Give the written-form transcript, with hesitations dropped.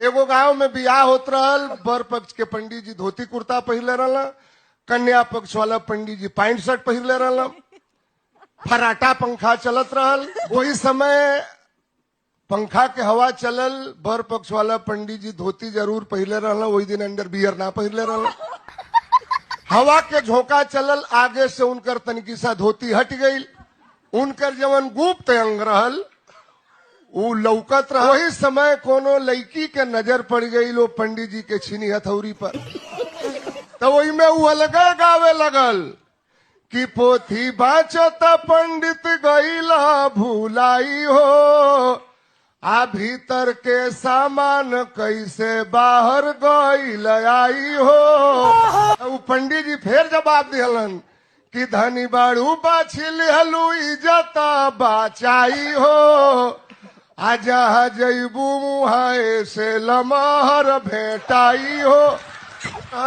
एगो गांव में बियाह होत रहल। बर पक्ष के पंडित जी धोती कुर्ता पहिरले रहल, कन्या पक्ष वाला पंडित जी पैंट शर्ट पहिरले रहल, फराटा पंखा चलत रहल। वही समय पंखा के हवा चलल, बर पक्ष वाला पंडित जी धोती जरूर पहिरले रहल, वही दिन अंडर बियर ना पहिरले रहल। हवा के झोंका चलल, आगे से उनकर तनिकी सा धोती हट गई, उनकर जवन गुप्त अंग रहल उ लौकत रहा। वही समय कोनो लड़की के नजर पड़ गई लो पंडित जी के छीनी हथौरी पर, तो वही में वो अलगा गावे लगल कि पोथी बाचत पंडित गईला भूलाई हो, आ भीतर के सामान कैसे बाहर गईल आई हो। वो पंडित जी फिर जवाब दिहलन कि धनी बाड़ू बाछिल हलू इज्जत बाचाई हो, आजा जैबू मुहाए से लमहर भेटाई हो।